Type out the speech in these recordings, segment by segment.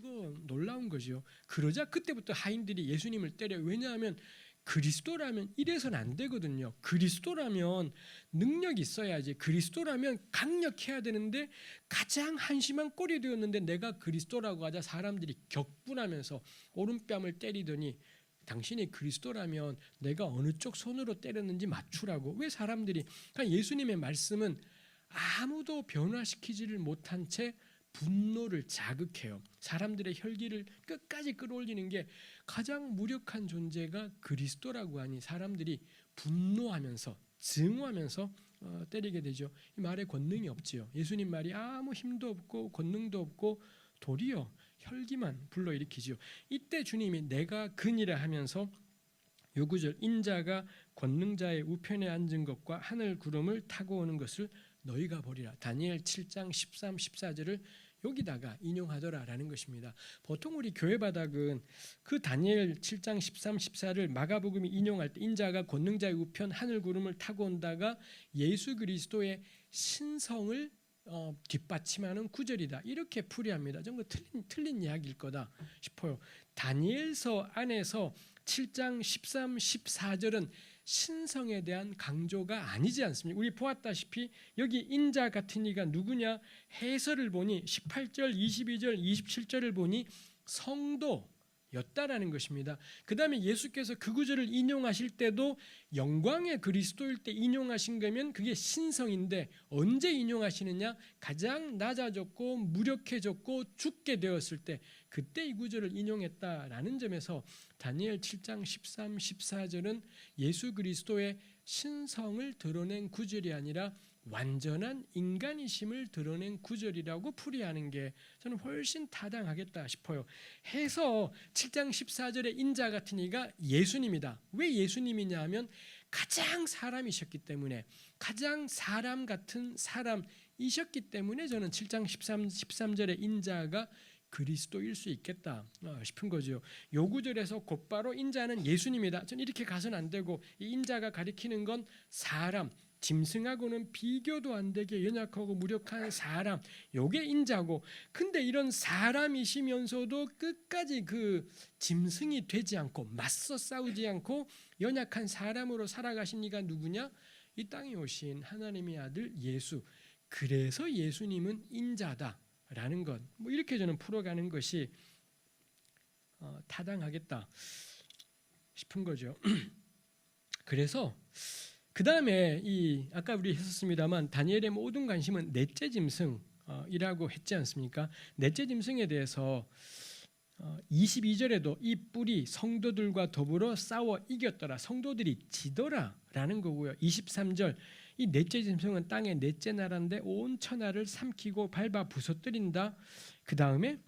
이거 놀라운 거죠. 그러자 그때부터 하인들이 예수님을 때려요. 왜냐하면 그리스도라면 이래서는 안 되거든요. 그리스도라면 능력이 있어야지. 그리스도라면 강력해야 되는데 가장 한심한 꼴이 되었는데 내가 그리스도라고 하자 사람들이 격분하면서 오른뺨을 때리더니 당신이 그리스도라면 내가 어느 쪽 손으로 때렸는지 맞추라고. 왜 사람들이, 그러니까 예수님의 말씀은 아무도 변화시키지를 못한 채 분노를 자극해요. 사람들의 혈기를 끝까지 끌어올리는 게 가장 무력한 존재가 그리스도라고 하니 사람들이 분노하면서 증오하면서 때리게 되죠. 이 말에 권능이 없지요. 예수님 말이 아무 힘도 없고 권능도 없고 도리어 혈기만 불러일으키지요. 이때 주님이 내가 그니라 하면서 요 구절, 인자가 권능자의 우편에 앉은 것과 하늘 구름을 타고 오는 것을 너희가 보리라. 다니엘 7장 13, 14절을 여기다가 인용하더라라는 것입니다. 보통 우리 교회 바닥은 그 다니엘 7장 13, 14를 마가복음이 인용할 때 인자가 권능자의 우편 하늘 구름을 타고 온다가 예수 그리스도의 신성을 뒷받침하는 구절이다. 이렇게 풀이합니다. 정말 틀린 이야기일 거다 싶어요. 다니엘서 안에서 7장 13, 14절은 신성에 대한 강조가 아니지 않습니까? 우리 보았다시피 여기 인자 같은 이가 누구냐 해설을 보니 18절, 22절, 27절을 보니 성도였다라는 것입니다. 그 다음에 예수께서 그 구절을 인용하실 때도 영광의 그리스도일 때 인용하신 거면 그게 신성인데 언제 인용하시느냐? 가장 낮아졌고 무력해졌고 죽게 되었을 때 그때 이 구절을 인용했다라는 점에서 다니엘 7장 13, 14절은 예수 그리스도의 신성을 드러낸 구절이 아니라 완전한 인간이심을 드러낸 구절이라고 풀이하는 게 저는 훨씬 타당하겠다 싶어요. 해서 7장 14절의 인자 같은 이가 예수님이다. 왜 예수님이냐 하면 가장 사람이셨기 때문에, 가장 사람 같은 사람이셨기 때문에 저는 7장 13절의 인자가 그리스도일 수 있겠다 싶은 거죠. 요 구절에서 곧바로 인자는 예수님이다. 저는 이렇게 가서는 안 되고 이 인자가 가리키는 건 사람, 짐승하고는 비교도 안 되게 연약하고 무력한 사람, 요게 인자고, 근데 이런 사람이시면서도 끝까지 그 짐승이 되지 않고 맞서 싸우지 않고 연약한 사람으로 살아가신 이가 누구냐? 이 땅에 오신 하나님의 아들 예수. 그래서 예수님은 인자다 라는 것, 뭐 이렇게 저는 풀어가는 것이 타당하겠다 싶은 거죠. 그래서 그 다음에 이 아까 우리 했었습니다만 다니엘의 모든 관심은 넷째 짐승이라고 했지 않습니까? 넷째 짐승에 대해서 22절에도 이 뿔이 성도들과 더불어 싸워 이겼더라, 성도들이 지더라라는 거고요. 23절, 이 넷째 짐승은 땅의 넷째 나라인데 온 천하를 삼키고 밟아 부서뜨린다. 그 다음에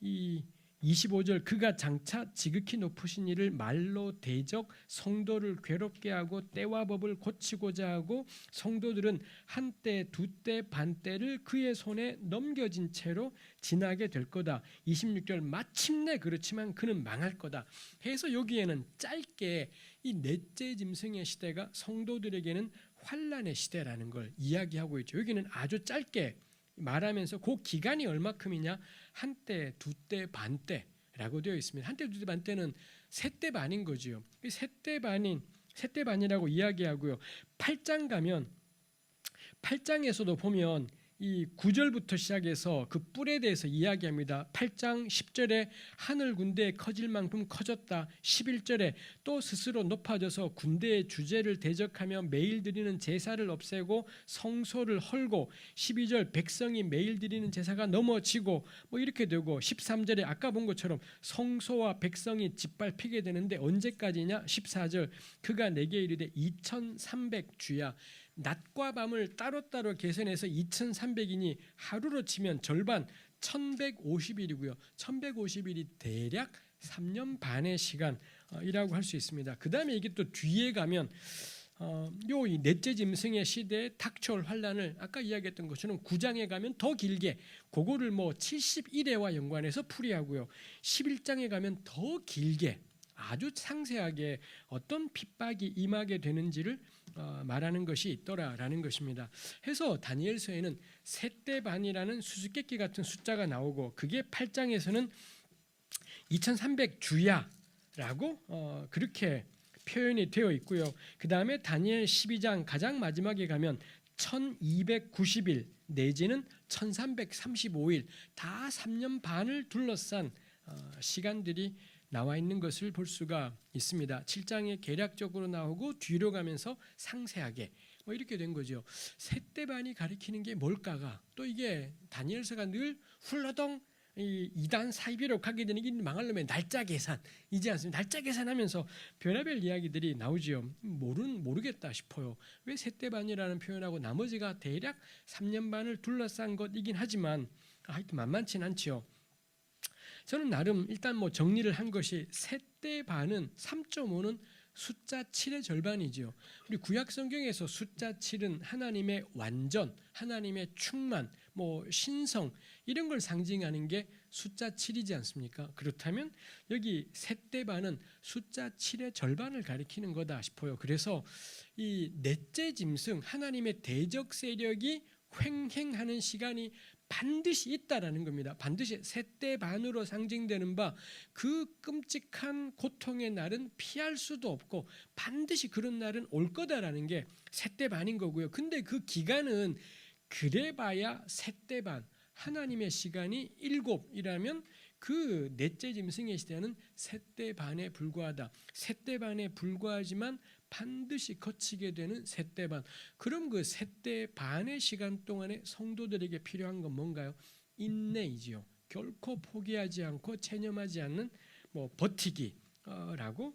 이 25절, 그가 장차 지극히 높으신 이를 말로 대적, 성도를 괴롭게 하고 때와 법을 고치고자 하고 성도들은 한때 두때 반때를 그의 손에 넘겨진 채로 지나게 될 거다. 26절, 마침내 그렇지만 그는 망할 거다. 해서 여기에는 짧게 이 넷째 짐승의 시대가 성도들에게는 환난의 시대라는 걸 이야기하고 있죠. 여기는 아주 짧게 말하면서 그 기간이 얼마큼이냐, 한때, 두때, 반때라고 되어 있습니다. 한때, 두때, 반때는 세때 반인 거지요. 세때 반이라고 이야기하고요. 8장 가면 8장에서도 보면 이 9절부터 시작해서 그 뿔에 대해서 이야기합니다. 8장 10절에 하늘 군대에 커질 만큼 커졌다. 11절에 또 스스로 높아져서 군대의 주제를 대적하며 매일 드리는 제사를 없애고 성소를 헐고, 12절 백성이 매일 드리는 제사가 넘어지고 뭐 이렇게 되고, 13절에 아까 본 것처럼 성소와 백성이 짓밟히게 되는데 언제까지냐? 14절, 그가 내게 이르되 2300주야. 낮과 밤을 따로따로 계산해서 2300이니 하루로 치면 절반 1150일이고요. 1150일이 대략 3년 반의 시간이라고 할 수 있습니다. 그 다음에 이게 또 뒤에 가면 이 넷째 짐승의 시대에 닥쳐올 환란을 아까 이야기했던 것처럼 9장에 가면 더 길게 그거를 뭐 71회와 연관해서 풀이하고요. 11장에 가면 더 길게 아주 상세하게 어떤 핍박이 임하게 되는지를 말하는 것이 있더라라는 것입니다. 해서 다니엘서에는 세때 반이라는 수수께끼 같은 숫자가 나오고, 그게 8장에서는 2300주야라고 그렇게 표현이 되어 있고요. 그 다음에 다니엘 12장 가장 마지막에 가면 1290일 내지는 1335일 다 3년 반을 둘러싼 시간들이 나와 있는 것을 볼 수가 있습니다. 7장에 개략적으로 나오고 뒤로 가면서 상세하게 이렇게 된 거죠. 셋대반이 가리키는 게 뭘까가 또 이게 다니엘서가 늘 훌러덩 이 이단 사이비로 가게 되는 게 망할 놈의 날짜 계산이지 않습니까? 날짜 계산하면서 별의별 이야기들이 나오지요. 모르겠다 싶어요. 왜 셋대반이라는 표현하고 나머지가 대략 3년 반을 둘러싼 것이긴 하지만 하여튼 만만치는 않지요. 저는 나름 일단 정리를 한 것이 셋대반은 3.5는 숫자 7의 절반이지요. 우리 구약 성경에서 숫자 7은 하나님의 완전, 하나님의 충만, 신성 이런 걸 상징하는 게 숫자 7이지 않습니까? 그렇다면 여기 셋대반은 숫자 7의 절반을 가리키는 거다 싶어요. 그래서 이 넷째 짐승 하나님의 대적 세력이 횡행하는 시간이 반드시 있다라는 겁니다. 반드시 셋대반으로 상징되는 바 그 끔찍한 고통의 날은 피할 수도 없고 반드시 그런 날은 올 거다라는 게 셋대반인 거고요. 근데 그 기간은 그래봐야 셋대반 하나님의 시간이 7이라면 그 넷째 짐승의 시대는 셋대반에 불과하다. 셋대반에 불과하지만 반드시 거치게 되는 셋대반. 그럼 그 셋대반의 시간 동안에 성도들에게 필요한 건 뭔가요? 인내이지요. 결코 포기하지 않고 체념하지 않는 버티기라고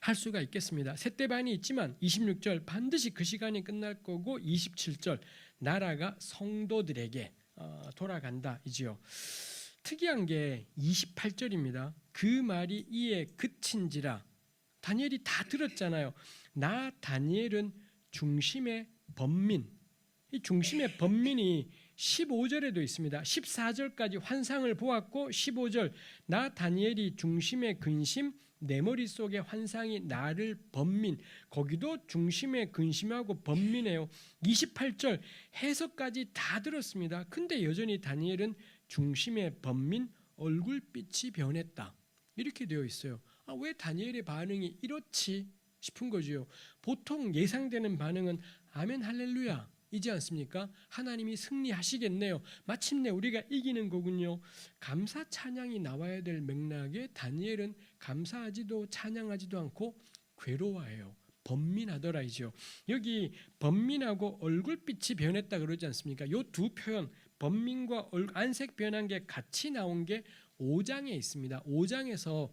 할 수가 있겠습니다. 셋대반이 있지만 26절 반드시 그 시간이 끝날 거고 27절 나라가 성도들에게 돌아간다 이지요. 특이한 게 28절입니다. 그 말이 이에 그친지라. 다니엘이 다 들었잖아요. 나 다니엘은 중심의 번민. 이 중심의 번민이 15절에도 있습니다. 14절까지 환상을 보았고 15절 나 다니엘이 중심의 근심 내 머릿속에 환상이 나를 번민. 거기도 중심의 근심하고 번민해요. 28절 해석까지 다 들었습니다. 근데 여전히 다니엘은 중심의 번민 얼굴빛이 변했다. 이렇게 되어 있어요. 왜 다니엘의 반응이 이렇지 싶은 거지요. 보통 예상되는 반응은 아멘 할렐루야 이지 않습니까? 하나님이 승리하시겠네요. 마침내 우리가 이기는 거군요. 감사 찬양이 나와야 될 맥락에 다니엘은 감사하지도 찬양하지도 않고 괴로워해요. 번민하더라이죠. 여기 번민하고 얼굴빛이 변했다 그러지 않습니까? 이 두 표현 번민과 안색 변한 게 같이 나온 게 5장에 있습니다. 5장에서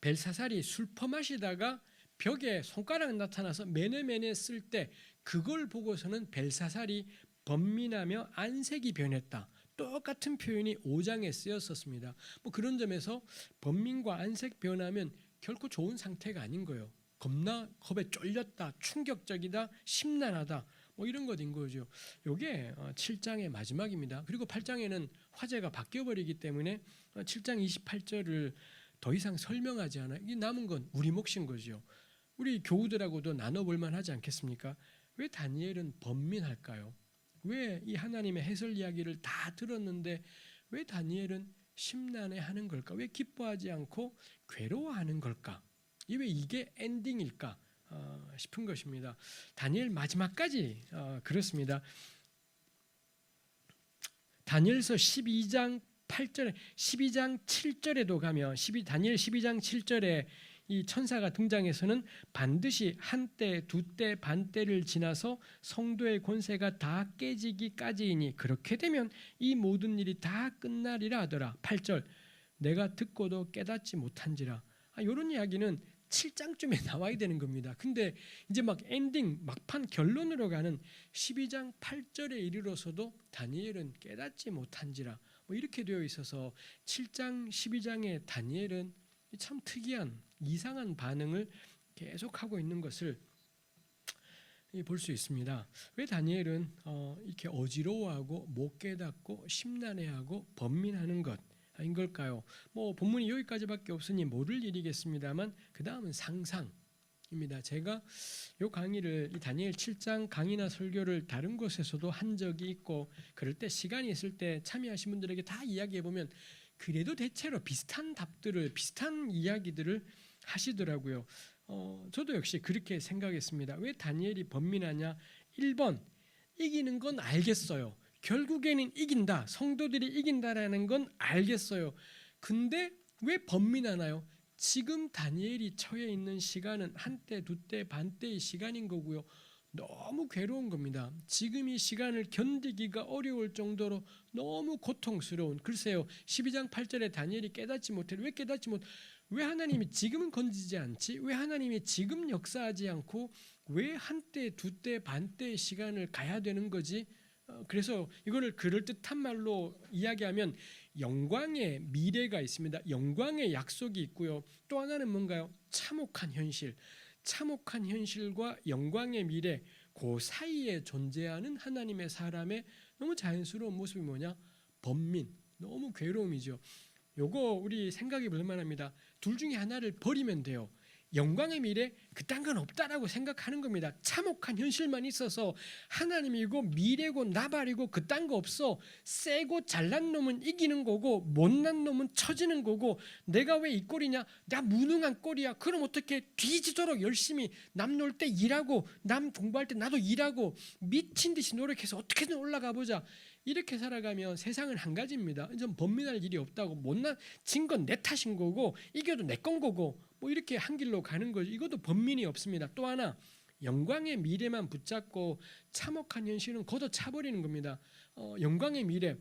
벨사살이 술 퍼마시다가 벽에 손가락 나타나서 메네메네 쓸 때 그걸 보고서는 벨사살이 번민하며 안색이 변했다. 똑같은 표현이 5장에 쓰였었습니다. 그런 점에서 번민과 안색 변하면 결코 좋은 상태가 아닌 거예요. 겁나 겁에 쫄렸다, 충격적이다, 심란하다 이런 것인 거죠. 이게 7장의 마지막입니다. 그리고 8장에는 화제가 바뀌어버리기 때문에 7장 28절을 더 이상 설명하지 않아요. 이 남은 건 우리 몫인 거죠. 우리 교우들하고도 나눠볼 만하지 않겠습니까? 왜 다니엘은 번민할까요? 왜 이 하나님의 해설 이야기를 다 들었는데 왜 다니엘은 심란해하는 걸까? 왜 기뻐하지 않고 괴로워하는 걸까? 왜 이게 엔딩일까 싶은 것입니다. 다니엘 마지막까지 그렇습니다. 다니엘서 12장 8절에 12장 7절에도 가면 다니엘 12장 7절에 이 천사가 등장해서는 반드시 한때, 두때, 반때를 지나서 성도의 권세가 다 깨지기까지이니 그렇게 되면 이 모든 일이 다 끝나리라 하더라. 8절 내가 듣고도 깨닫지 못한지라. 이런 이야기는 7장쯤에 나와야 되는 겁니다. 근데 이제 엔딩 막판 결론으로 가는 12장 8절에 이르러서도 다니엘은 깨닫지 못한지라 이렇게 되어 있어서 7장 12장의 다니엘은 참 특이한 이상한 반응을 계속하고 있는 것을 볼 수 있습니다. 왜 다니엘은 이렇게 어지러워하고 못 깨닫고 심란해하고 번민하는 것인 걸까요? 본문이 여기까지밖에 없으니 모를 일이겠습니다만 그 다음은 상상입니다. 제가 이 강의를 이 다니엘 7장 강의나 설교를 다른 곳에서도 한 적이 있고 그럴 때 시간이 있을 때 참여하신 분들에게 다 이야기해 보면 그래도 대체로 비슷한 답들을, 비슷한 이야기들을 하시더라고요. 저도 역시 그렇게 생각했습니다. 왜 다니엘이 번민하냐? 1번, 이기는 건 알겠어요. 결국에는 이긴다. 성도들이 이긴다라는 건 알겠어요. 근데 왜 번민하나요? 지금 다니엘이 처해 있는 시간은 한때, 두때, 반때의 시간인 거고요. 너무 괴로운 겁니다. 지금 이 시간을 견디기가 어려울 정도로 너무 고통스러운, 글쎄요, 12장 8절에 다니엘이 깨닫지 못해. 왜 깨닫지 못? 왜 하나님이 지금은 건지지 않지? 왜 하나님이 지금 역사하지 않고 왜 한때, 두때, 반때의 시간을 가야 되는 거지? 그래서 이거를 그럴듯한 말로 이야기하면 영광의 미래가 있습니다. 영광의 약속이 있고요. 또 하나는 뭔가요? 참혹한 현실. 참혹한 현실과 영광의 미래, 그 사이에 존재하는 하나님의 사람의 너무 자연스러운 모습이 뭐냐? 번민, 너무 괴로움이죠. 요거 우리 생각이 볼만합니다. 둘 중에 하나를 버리면 돼요. 영광의 미래, 그딴 건 없다라고 생각하는 겁니다. 참혹한 현실만 있어서 하나님이고 미래고 나발이고 그딴 거 없어. 세고 잘난 놈은 이기는 거고 못난 놈은 처지는 거고, 내가 왜 이 꼴이냐? 나 무능한 꼴이야. 그럼 어떻게? 뒤지도록 열심히 남 놀 때 일하고 남 공부할 때 나도 일하고 미친 듯이 노력해서 어떻게든 올라가 보자. 이렇게 살아가면 세상은 한 가지입니다. 좀 번민할 일이 없다고, 못난 진 건 내 탓인 거고 이겨도 내 건 거고, 뭐 이렇게 한 길로 가는 거죠. 이것도 번민이 없습니다. 또 하나, 영광의 미래만 붙잡고 참혹한 현실은 걷어 차버리는 겁니다. 영광의 미래,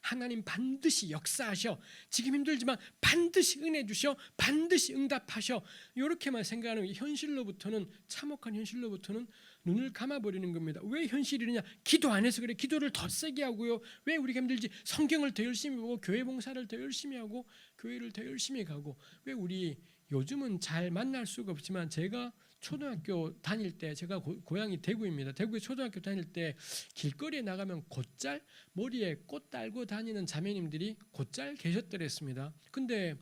하나님 반드시 역사하셔. 지금 힘들지만 반드시 은혜 주셔. 반드시 응답하셔. 이렇게만 생각하는, 현실로부터는, 참혹한 현실로부터는 눈을 감아버리는 겁니다. 왜 현실이냐? 기도 안 해서 그래. 기도를 더 세게 하고요. 왜 우리가 힘들지? 성경을 더 열심히 보고 교회 봉사를 더 열심히 하고 교회를 더 열심히 가고. 왜 우리 요즘은 잘 만날 수가 없지만, 제가 초등학교 다닐 때, 제가 고향이 대구입니다. 대구에 초등학교 다닐 때 길거리에 나가면 곧잘 머리에 꽃 달고 다니는 자매님들이 곧잘 계셨더랬습니다. 근데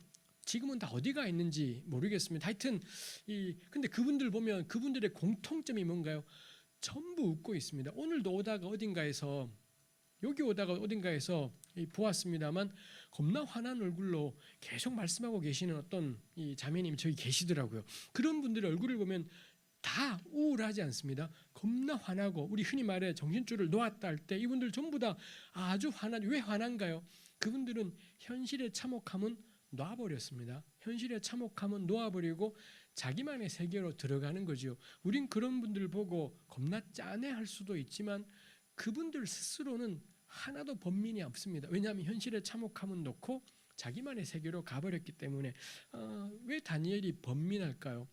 지금은 다 어디가 있는지 모르겠습니다. 하여튼 근데 그분들 보면 그분들의 공통점이 뭔가요? 전부 웃고 있습니다. 오늘도 오다가 어딘가에서, 여기 오다가 어딘가에서 보았습니다만 겁나 환한 얼굴로 계속 말씀하고 계시는 어떤 이 자매님이 저기 계시더라고요. 그런 분들의 얼굴을 보면 다 우울하지 않습니다. 겁나 화나고, 우리 흔히 말해 정신줄을 놓았다 할 때 이분들 전부 다 아주 화나죠. 왜 화난가요? 그분들은 현실의 참혹함은 놔버렸습니다. 현실의 참혹함은 놓아버리고 자기만의 세계로 들어가는 거죠. 우린 그런 분들 보고 겁나 짠해할 수도 있지만 그분들 스스로는 하나도 번민이 없습니다. 왜냐하면 현실의 참혹함은 놓고 자기만의 세계로 가버렸기 때문에. 왜 다니엘이 번민할까요?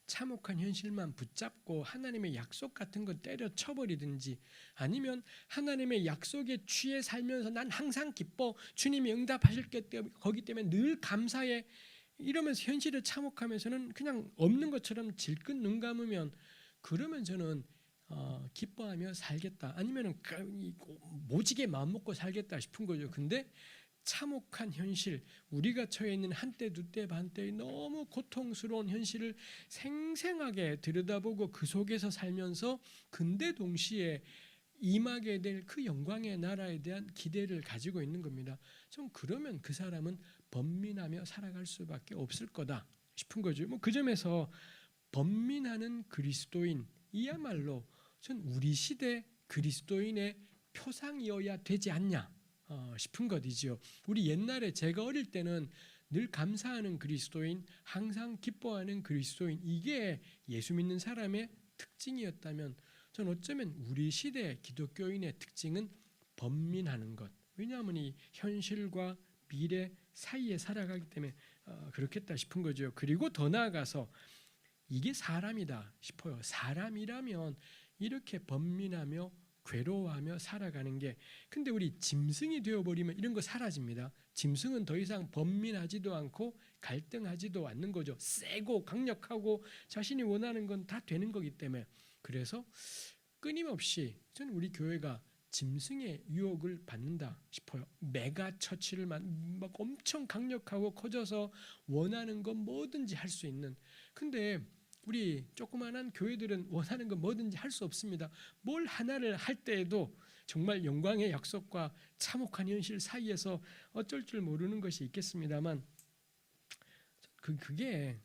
참혹한 현실만 붙잡고 하나님의 약속 같은 거 때려쳐버리든지, 아니면 하나님의 약속에 취해 살면서 난 항상 기뻐, 주님이 응답하실 거기 때문에 늘 감사해, 이러면서 현실을 참혹하면서는 그냥 없는 것처럼 질끈 눈 감으면, 그러면 저는 기뻐하며 살겠다, 아니면 모지게 마음 먹고 살겠다 싶은 거죠. 근데 참혹한 현실, 우리가 처해 있는 한때, 두때, 반때의 너무 고통스러운 현실을 생생하게 들여다보고 그 속에서 살면서, 근데 동시에 임하게 될 그 영광의 나라에 대한 기대를 가지고 있는 겁니다. 좀 그러면 그 사람은 번민하며 살아갈 수밖에 없을 거다 싶은 거죠. 그 점에서 번민하는 그리스도인, 이야말로 전 우리 시대 그리스도인의 표상이어야 되지 않냐 싶은 것이지요. 우리 옛날에, 제가 어릴 때는 늘 감사하는 그리스도인, 항상 기뻐하는 그리스도인, 이게 예수 믿는 사람의 특징이었다면, 저는 어쩌면 우리 시대 기독교인의 특징은 번민하는 것. 왜냐하면 이 현실과 미래 사이에 살아가기 때문에 그렇겠다 싶은 거죠. 그리고 더 나아가서 이게 사람이다 싶어요. 사람이라면 이렇게 번민하며 괴로워하며 살아가는 게, 근데 우리 짐승이 되어버리면 이런 거 사라집니다. 짐승은 더 이상 번민하지도 않고 갈등하지도 않는 거죠. 세고 강력하고 자신이 원하는 건 다 되는 거기 때문에. 그래서 끊임없이 저는 우리 교회가 짐승의 유혹을 받는다 싶어요. 메가 처치를 막 엄청 강력하고 커져서 원하는 건 뭐든지 할 수 있는. 근데 우리 조그만한 교회들은 원하는 건 뭐든지 할 수 없습니다. 뭘 하나를 할 때에도 정말 영광의 약속과 참혹한 현실 사이에서 어쩔 줄 모르는 것이 있겠습니다만 그게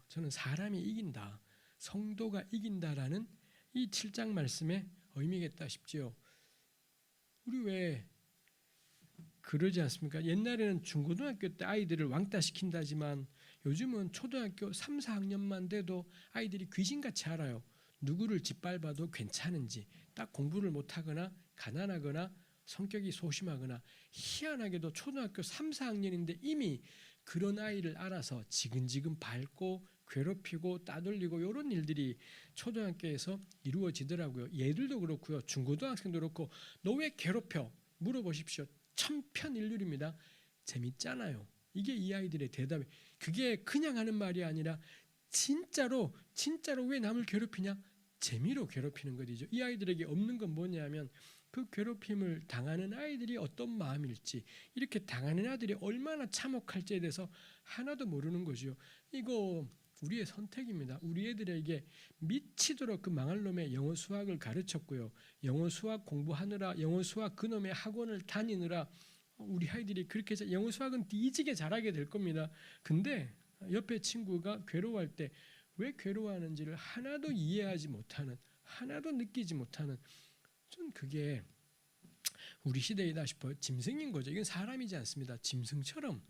저는 사람이 이긴다, 성도가 이긴다라는 이 7장 말씀의 의미겠다 싶지요. 우리 왜 그러지 않습니까? 옛날에는 중고등학교 때 아이들을 왕따시킨다지만 요즘은 초등학교 3, 4학년만 돼도 아이들이 귀신같이 알아요. 누구를 짓밟아도 괜찮은지, 딱 공부를 못하거나 가난하거나 성격이 소심하거나, 희한하게도 초등학교 3, 4학년인데 이미 그런 아이를 알아서 지근지근 밟고 괴롭히고 따돌리고 이런 일들이 초등학교에서 이루어지더라고요. 얘들도 그렇고요. 중고등학생도 그렇고 너 왜 괴롭혀? 물어보십시오. 천편일률입니다. 재밌잖아요. 이게 이 아이들의 대답이. 그게 그냥 하는 말이 아니라 진짜로 왜 남을 괴롭히냐? 재미로 괴롭히는 것이죠. 이 아이들에게 없는 건 뭐냐면 그 괴롭힘을 당하는 아이들이 어떤 마음일지, 이렇게 당하는 아들이 얼마나 참혹할지에 대해서 하나도 모르는 거죠. 이거 우리의 선택입니다. 우리 애들에게 미치도록 그 망할 놈의 영어 수학을 가르쳤고요. 영어 수학 공부하느라 영어 수학 그놈의 학원을 다니느라 우리 아이들이 그렇게 해서 영어 수학은 뒤지게 잘하게 될 겁니다. 근데 옆에 친구가 괴로워할 때 왜 괴로워하는지를 하나도 이해하지 못하는, 하나도 느끼지 못하는, 전 그게 우리 시대이다 싶어요. 짐승인 거죠. 이건 사람이지 않습니다. 짐승처럼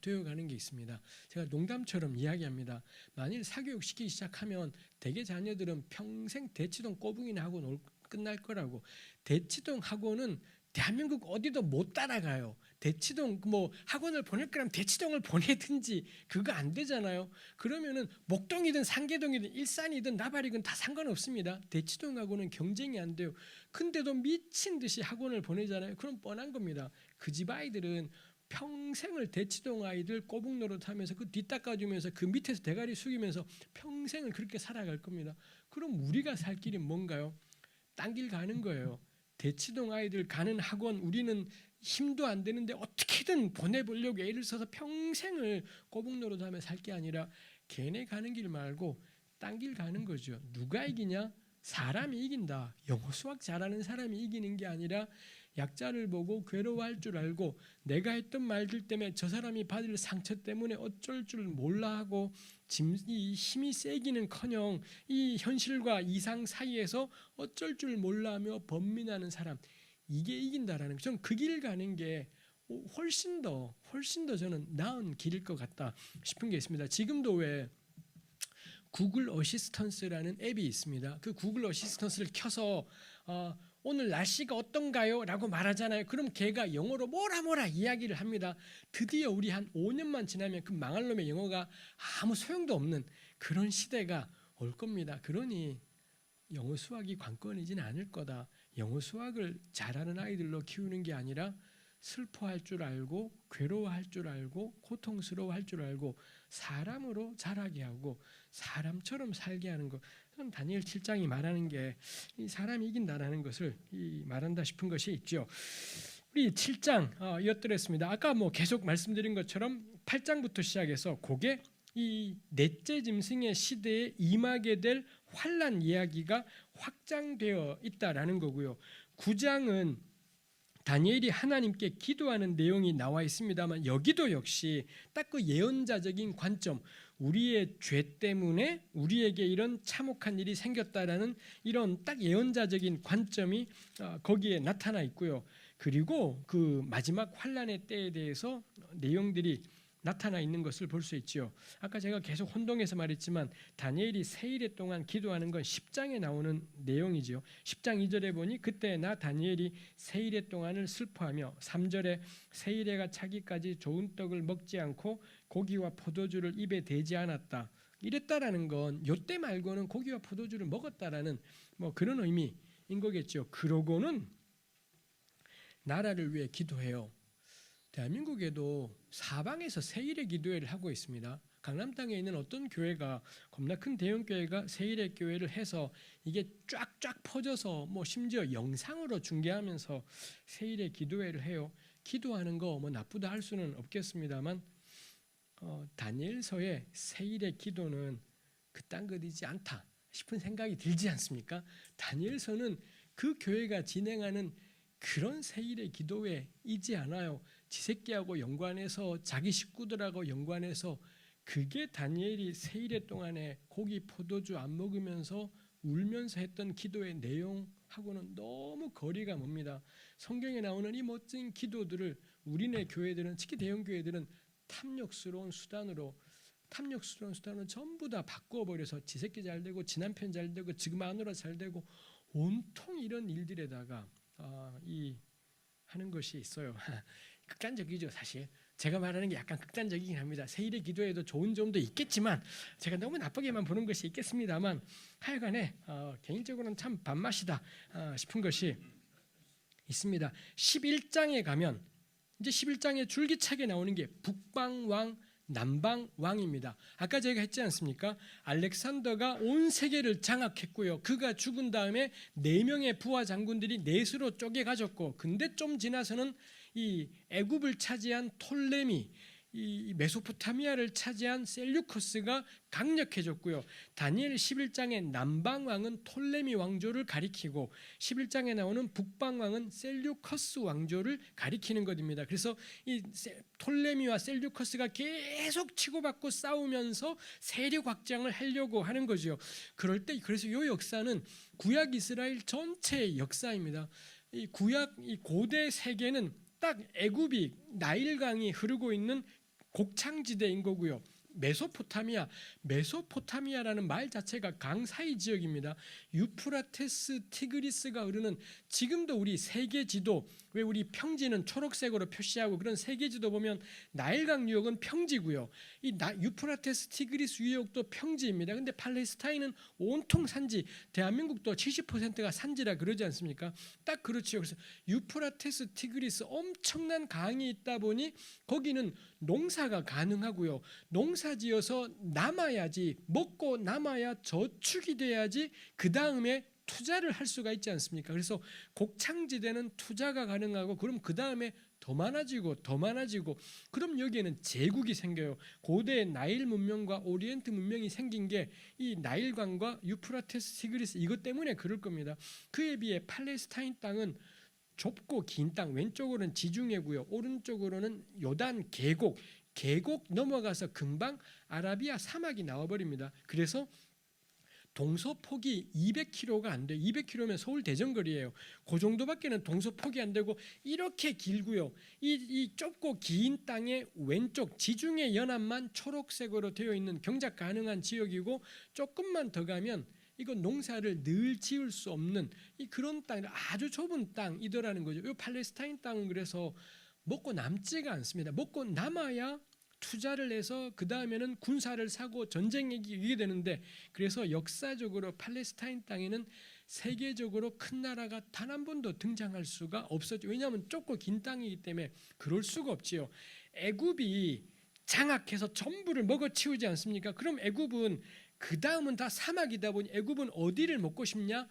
되어가는 게 있습니다. 제가 농담처럼 이야기합니다. 만일 사교육 시키기 시작하면 대개 자녀들은 평생 대치동 꼬붕이나 하고 끝날 거라고. 대치동 학원은 대한민국 어디도 못 따라가요. 대치동 뭐 학원을 보낼 거라면 대치동을 보내든지, 그거 안 되잖아요. 그러면은 목동이든 상계동이든 일산이든 나발이든 다 상관없습니다. 대치동하고는 경쟁이 안 돼요. 근데도 미친 듯이 학원을 보내잖아요. 그럼 뻔한 겁니다. 그 집 아이들은 평생을 대치동 아이들 꼬북 노릇하면서 그 뒤 닦아주면서 그 밑에서 대가리 숙이면서 평생을 그렇게 살아갈 겁니다. 그럼 우리가 살 길이 뭔가요? 딴 길 가는 거예요. 대치동 아이들 가는 학원, 우리는 힘도 안 되는데 어떻게든 보내보려고 애를 써서 평생을 꼬북 노릇하며 살 게 아니라 걔네 가는 길 말고 딴 길 가는 거죠. 누가 이기냐? 사람이 이긴다. 영어 수학 잘하는 사람이 이기는 게 아니라 약자를 보고 괴로워할 줄 알고 내가 했던 말들 때문에 저 사람이 받을 상처 때문에 어쩔 줄 몰라 하고 이 힘이 세기는커녕 이 현실과 이상 사이에서 어쩔 줄 몰라하며 번민하는 사람, 이게 이긴다라는 거. 저는 그 길 가는 게 훨씬 더 저는 나은 길일 것 같다 싶은 게 있습니다. 지금도 왜 구글 어시스턴스라는 앱이 있습니다. 그 구글 어시스턴스를 켜서 오늘 날씨가 어떤가요? 라고 말하잖아요. 그럼 걔가 영어로 뭐라 이야기를 합니다. 드디어 우리 한 5년만 지나면 그 망할 놈의 영어가 아무 소용도 없는 그런 시대가 올 겁니다. 그러니 영어 수학이 관건이진 않을 거다. 영어 수학을 잘하는 아이들로 키우는 게 아니라 슬퍼할 줄 알고 괴로워할 줄 알고 고통스러워할 줄 알고 사람으로 자라게 하고 사람처럼 살게 하는 것. 다니엘 7장이 말하는 게 사람이 이긴다라는 것을 말한다 싶은 것이 있죠. 우리 7장 이어드렸습니다. 아까 뭐 계속 말씀드린 것처럼 8장부터 시작해서 그게 이 넷째 짐승의 시대에 임하게 될 환난 이야기가 확장되어 있다라는 거고요. 9장은 다니엘이 하나님께 기도하는 내용이 나와 있습니다만 여기도 역시 딱 그 예언자적인 관점, 우리의 죄 때문에 우리에게 이런 참혹한 일이 생겼다라는 이런 딱 예언자적인 관점이 거기에 나타나 있고요. 그리고 그 마지막 환난의 때에 대해서 내용들이 나타나 있는 것을 볼 수 있죠. 아까 제가 계속 혼동해서 말했지만 다니엘이 세일에 동안 기도하는 건 10장에 나오는 내용이죠. 10장 2절에 보니 그때 나 다니엘이 세일에 동안을 슬퍼하며 3절에 세일에가 차기까지 좋은 떡을 먹지 않고 고기와 포도주를 입에 대지 않았다. 이랬다라는 건 요때 말고는 고기와 포도주를 먹었다라는 뭐 그런 의미인 거겠죠. 그러고는 나라를 위해 기도해요. 대한민국에도 사방에서 세일의 기도회를 하고 있습니다. 강남 땅에 있는 어떤 교회가 겁나 큰 대형 교회가 세일의 교회를 해서 이게 쫙쫙 퍼져서 뭐 심지어 영상으로 중계하면서 세일의 기도회를 해요. 기도하는 거 뭐 나쁘다 할 수는 없겠습니다만 다니엘서의 세일의 기도는 그딴 것이지 않다 싶은 생각이 들지 않습니까? 다니엘서는 그 교회가 진행하는 그런 세일의 기도에 이지 않아요. 지새끼하고 연관해서 자기 식구들하고 연관해서 그게 다니엘이 세일의 동안에 고기 포도주 안 먹으면서 울면서 했던 기도의 내용하고는 너무 거리가 멉니다. 성경에 나오는 이 멋진 기도들을 우리네 교회들은, 특히 대형 교회들은 탐욕스러운 수단으로 전부 다 바꿔버려서 지새끼 잘 되고 지남편 잘 되고 지금 마누라 잘 되고 온통 이런 일들에다가 이 하는 것이 있어요. 극단적이죠, 사실. 제가 말하는 게 약간 극단적이긴 합니다. 세일의 기도에도 좋은 점도 있겠지만 제가 너무 나쁘게만 보는 것이 있겠습니다만 하여간에 개인적으로는 참 밥맛이다 싶은 것이 있습니다. 11장에 가면 이제 11장에 줄기차게 나오는 게 북방왕 남방왕입니다. 아까 제가 했지 않습니까? 알렉산더가 온 세계를 장악했고요. 그가 죽은 다음에 4명의 부하 장군들이 넷으로 쪼개가졌고, 근데 좀 지나서는 이 애굽을 차지한 톨레미, 이 메소포타미아를 차지한 셀류커스가 강력해졌고요. 다니엘 11장의 남방왕은 톨레미 왕조를 가리키고 11장에 나오는 북방왕은 셀류커스 왕조를 가리키는 것입니다. 그래서 이 톨레미와 셀류커스가 계속 치고받고 싸우면서 세력 확장을 하려고 하는 거죠. 그래서 이 역사는 구약 이스라엘 전체의 역사입니다. 이 고대 세계는 딱 애굽이 나일강이 흐르고 있는 곡창지대인 거고요. 메소포타미아라는 말 자체가 강 사이 지역입니다. 유프라테스, 티그리스가 흐르는, 지금도 우리 세계 지도, 왜 우리 평지는 초록색으로 표시하고 그런 세계 지도 보면 나일강 유역은 평지고요. 이 유프라테스, 티그리스 유역도 평지입니다. 근데 팔레스타인은 온통 산지, 대한민국도 70%가 산지라 그러지 않습니까? 딱 그렇지요. 그래서 유프라테스, 티그리스 엄청난 강이 있다 보니 거기는 농사가 가능하고요. 농사지어서 남아야지, 먹고 남아야 저축이 돼야지 그 다음에 투자를 할 수가 있지 않습니까? 그래서 곡창지대는 투자가 가능하고, 그럼 그 다음에 더 많아지고 그럼 여기에는 제국이 생겨요. 고대 나일 문명과 오리엔트 문명이 생긴 게 이 나일강과 유프라테스, 티그리스 이것 때문에 그럴 겁니다. 그에 비해 팔레스타인 땅은 좁고 긴 땅, 왼쪽으로는 지중해고요, 오른쪽으로는 요단 계곡 넘어가서 금방 아라비아 사막이 나와버립니다. 그래서 동서폭이 200km가 안 돼요. 200km면 서울 대전거리예요. 그 정도밖에는 동서폭이 안 되고 이렇게 길고요. 이 좁고 긴 땅의 왼쪽 지중해 연안만 초록색으로 되어 있는 경작 가능한 지역이고, 조금만 더 가면 이건 농사를 늘 지을 수 없는 그런 땅, 아주 좁은 땅이더라는 거죠. 이 팔레스타인 땅은 그래서 먹고 남지가 않습니다. 먹고 남아야 투자를 해서 그 다음에는 군사를 사고 전쟁에 이기게 되는데, 그래서 역사적으로 팔레스타인 땅에는 세계적으로 큰 나라가 단 한 번도 등장할 수가 없었죠. 왜냐하면 좁고 긴 땅이기 때문에 그럴 수가 없지요. 애굽이 장악해서 전부를 먹어치우지 않습니까? 그럼 애굽은 그 다음은 다 사막이다 보니 애굽은 어디를 먹고 싶냐?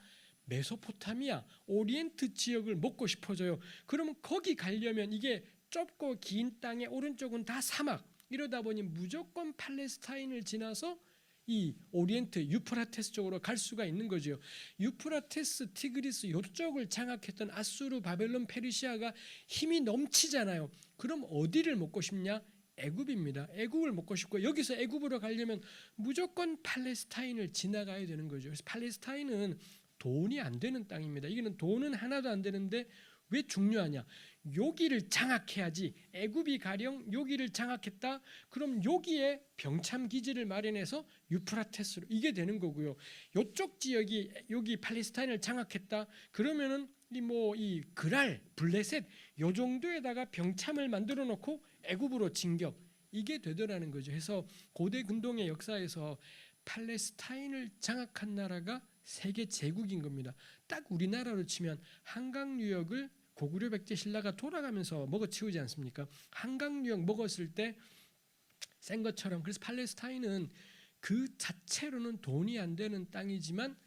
메소포타미아, 오리엔트 지역을 먹고 싶어져요. 그러면 거기 가려면 이게 좁고 긴 땅의 오른쪽은 다 사막, 이러다 보니 무조건 팔레스타인을 지나서 이 오리엔트 유프라테스 쪽으로 갈 수가 있는 거죠. 유프라테스, 티그리스 이쪽을 장악했던 아수르, 바벨론, 페르시아가 힘이 넘치잖아요. 그럼 어디를 먹고 싶냐? 애굽입니다. 애굽을 먹고 싶고, 여기서 애굽으로 가려면 무조건 팔레스타인을 지나가야 되는 거죠. 그래서 팔레스타인은 돈이 안 되는 땅입니다. 이게는 돈은 하나도 안 되는데 왜 중요하냐? 여기를 장악해야지. 애굽이 가령 여기를 장악했다. 그럼 여기에 병참 기지를 마련해서 유프라테스로 이게 되는 거고요. 이쪽 지역이 여기 팔레스타인을 장악했다. 그러면은 이 그랄, 블레셋 요 정도에다가 병참을 만들어 놓고 애굽으로 진격, 이게 되더라는 거죠. 그래서 고대 근동의 역사에서 팔레스타인을 장악한 나라가 세계 제국인 겁니다. 딱 우리나라로 치면 한강 유역을 고구려 백제 신라가 돌아가면서 먹어치우지 않습니까? 한강 유역 먹었을 때 센 것처럼. 그래서 팔레스타인은 그 자체로는 돈이 안 되는 땅이지만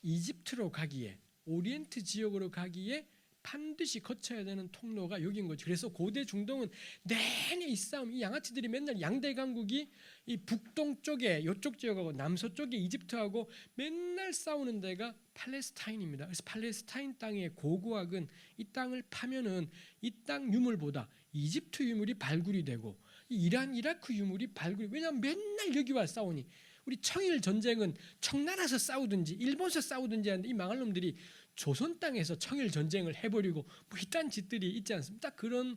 이집트로 가기에, 오리엔트 지역으로 가기에 반드시 거쳐야 되는 통로가 여기인 거죠. 그래서 고대 중동은 내내 이 싸움, 이 양아치들이 맨날 양대 강국이 이 북동쪽에 이쪽 지역하고 남서쪽에 이집트하고 맨날 싸우는 데가 팔레스타인입니다. 그래서 팔레스타인 땅의 고고학은 이 땅을 파면은 이 땅 유물보다 이집트 유물이 발굴이 되고 이란, 이라크 유물이 발굴이, 왜냐하면 맨날 여기 와 싸우니. 우리 청일 전쟁은 청나라에서 싸우든지 일본에서 싸우든지 하는데 이 망할 놈들이 조선 땅에서 청일 전쟁을 해버리고 뭐 이딴 짓들이 있지 않습니까? 딱 그런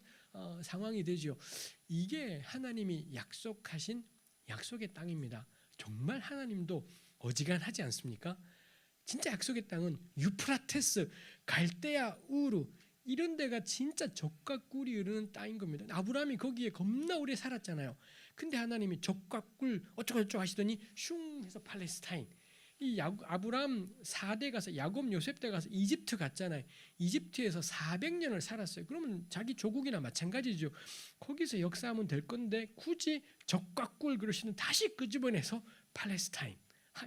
상황이 되죠. 이게 하나님이 약속하신 약속의 땅입니다. 정말 하나님도 어지간하지 않습니까? 진짜 약속의 땅은 유프라테스, 갈대아, 우르 이런 데가 진짜 젖과 꿀이 흐르는 땅인 겁니다. 아브라함이 거기에 겁나 오래 살았잖아요. 근데 하나님이 젖과 꿀 어쩌고저쩌고 하시더니 슝 해서 팔레스타인. 이 아브라함 4대 가서 야곱 요셉 때 가서 이집트 갔잖아요. 이집트에서 400년을 살았어요. 그러면 자기 조국이나 마찬가지죠. 거기서 역사하면 될 건데 굳이 젖과 꿀 그러시는 다시 끄집어내서 팔레스타인.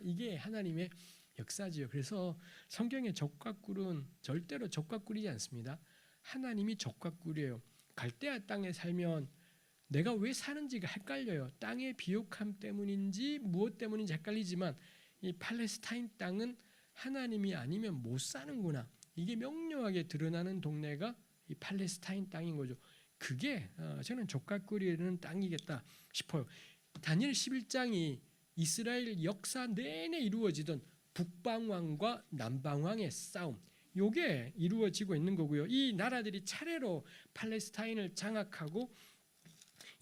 이게 하나님의 역사지요. 그래서 성경의 젖과 꿀은 절대로 젖과 꿀이지 않습니다. 하나님이 젖과 꿀이에요. 갈대아 땅에 살면 내가 왜 사는지가 헷갈려요. 땅의 비옥함 때문인지 무엇 때문인지 헷갈리지만 이 팔레스타인 땅은 하나님이 아니면 못 사는구나. 이게 명료하게 드러나는 동네가 이 팔레스타인 땅인 거죠. 그게 저는 젖과 꿀이는 땅이겠다 싶어요. 다니엘 11장이 이스라엘 역사 내내 이루어지던 북방왕과 남방왕의 싸움, 이게 이루어지고 있는 거고요. 이 나라들이 차례로 팔레스타인을 장악하고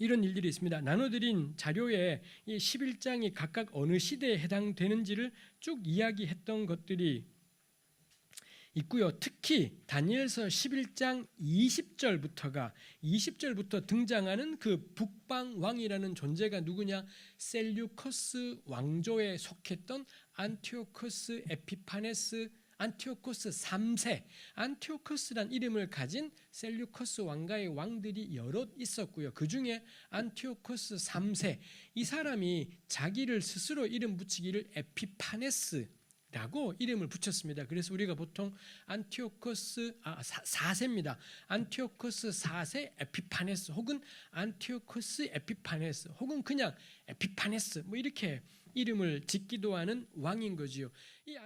이런 일들이 있습니다. 나눠드린 자료에 이 11장이 각각 어느 시대에 해당되는지를 쭉 이야기했던 것들이 있고요. 특히 다니엘서 11장 20절부터 등장하는 그 북방왕이라는 존재가 누구냐? 셀류커스 왕조에 속했던 안티오코스 에피파네스 안티오코스 3세, 안티오코스란 이름을 가진 셀류커스 왕가의 왕들이 여럿 있었고요. 그 중에 안티오코스 3세, 이 사람이 자기를 스스로 이름 붙이기를 에피파네스라고 이름을 붙였습니다. 그래서 우리가 보통 안티오코스 4세입니다. 안티오코스 4세 에피파네스 혹은 안티오코스 에피파네스 혹은 그냥 에피파네스 뭐 이렇게 이름을 짓기도 하는 왕인 거지요. 이